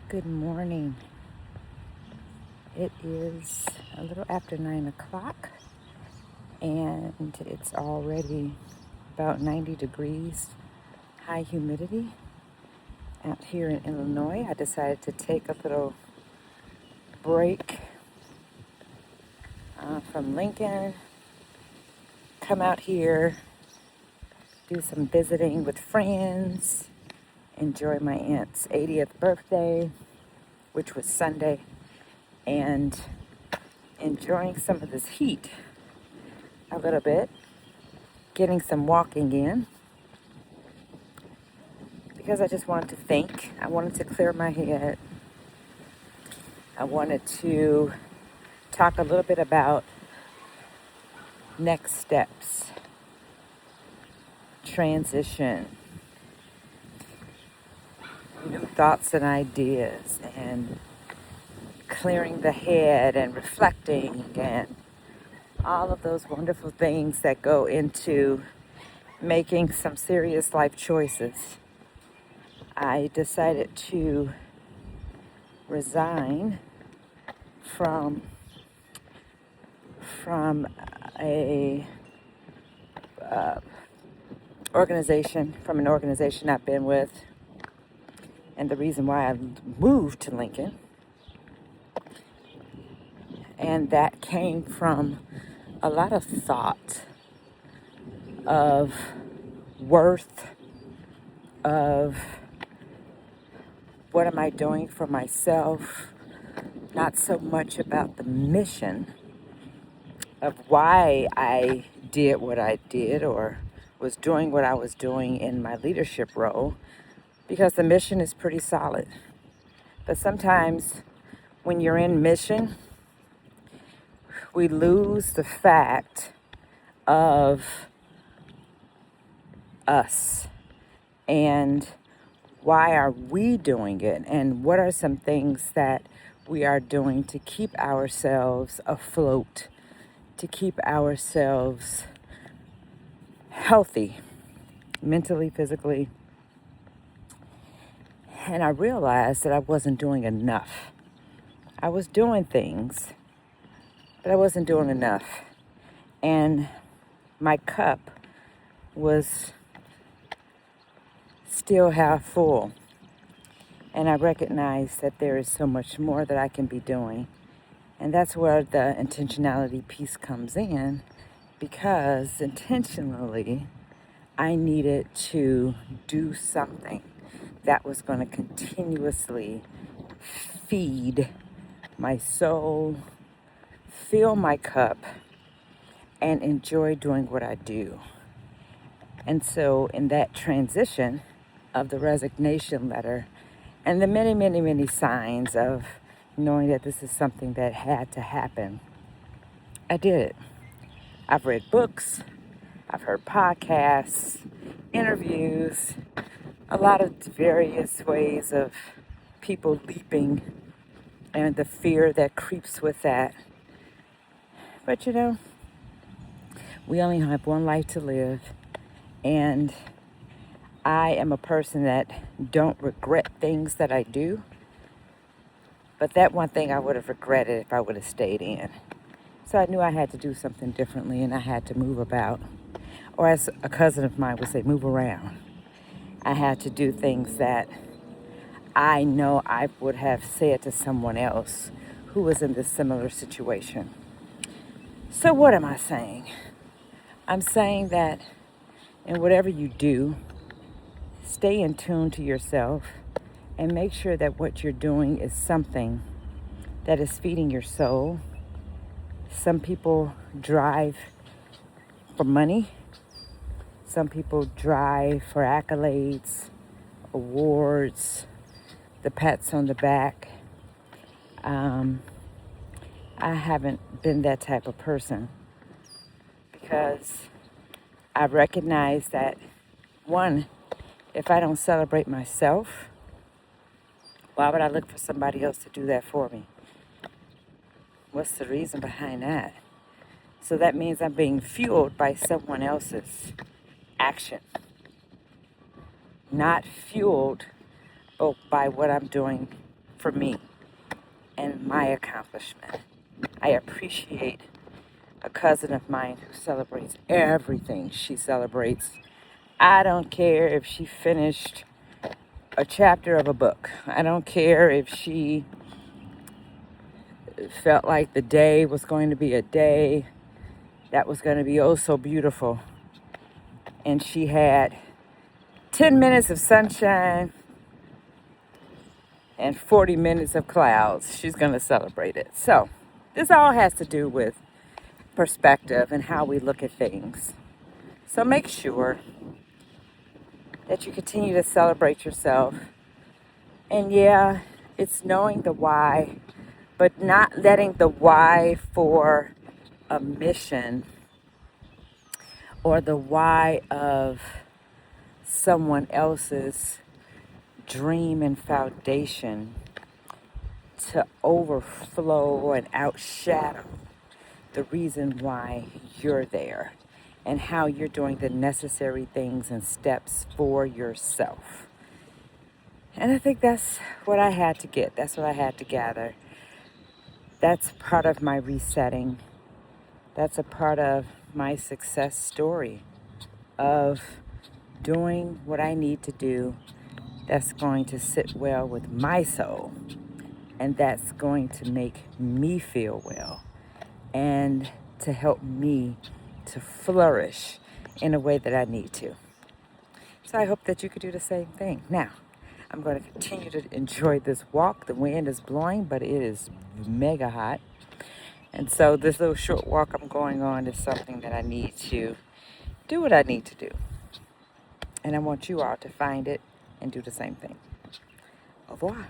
Good morning. It is a little after 9 o'clock and it's already about 90 degrees, high humidity out here in Illinois. I decided to take a little break from Lincoln, come out here, do some visiting with friends, enjoy my aunt's 80th birthday, which was Sunday, and enjoying some of this heat a little bit, getting some walking in because I just wanted to think. I wanted to clear my head. I wanted to talk a little bit about next steps, transition, new thoughts and ideas, and clearing the head and reflecting and all of those wonderful things that go into making some serious life choices. I decided to resign from a from an organization I've been with, and the reason why I moved to Lincoln. And that came from a lot of thought of worth, of what am I doing for myself, not so much about the mission of why I did what I did or was doing what I was doing in my leadership role, because the mission is pretty solid. But sometimes when you're in mission, we lose the fact of us and why are we doing it, and what are some things that we are doing to keep ourselves afloat, to keep ourselves healthy, mentally, physically. And I realized that I wasn't doing enough. I was doing things, but I wasn't doing enough. And my cup was still half full. And I recognized that there is so much more that I can be doing. And that's where the intentionality piece comes in, because intentionally I needed to do something that was going to continuously feed my soul, fill my cup, and enjoy doing what I do. And so in that transition of the resignation letter and the many, many, many signs of knowing that this is something that had to happen, I did it. I've read books, I've heard podcasts, interviews, a lot of various ways of people leaping and the fear that creeps with that. But we only have one life to live, and I am a person that don't regret things that I do, but that one thing I would have regretted if I would have stayed in. So I knew I had to do something differently, and I had to move about, or as a cousin of mine would say, move around. I had to do things that I know I would have said to someone else who was in this similar situation. So what am I saying? I'm saying that in whatever you do, stay in tune to yourself and make sure that what you're doing is something that is feeding your soul. Some people drive for money. Some people drive for accolades, awards, the pats on the back. I haven't been that type of person, because I recognize that, one, if I don't celebrate myself, why would I look for somebody else to do that for me? What's the reason behind that? So that means I'm being fueled by someone else's action, not fueled by what I'm doing for me and my accomplishment. I appreciate a cousin of mine who celebrates everything she celebrates. I don't care if she finished a chapter of a book. I don't care if she felt like the day was going to be a day that was going to be oh so beautiful. And she had 10 minutes of sunshine and 40 minutes of clouds. She's going to celebrate it. So this all has to do with perspective and how we look at things. So make sure that you continue to celebrate yourself. And yeah, it's knowing the why, but not letting the why for a mission or the why of someone else's dream and foundation to overflow and outshadow the reason why you're there and how you're doing the necessary things and steps for yourself. And I think that's what I had to get. That's what I had to gather. That's part of my resetting. That's a part of my success story of doing what I need to do that's going to sit well with my soul and that's going to make me feel well and to help me to flourish in a way that I need to. So I hope that you could do the same thing. Now, I'm going to continue to enjoy this walk. The wind is blowing, but it is mega hot. And so this little short walk I'm going on is something that I need to do what I need to do. And I want you all to find it and do the same thing. Au revoir.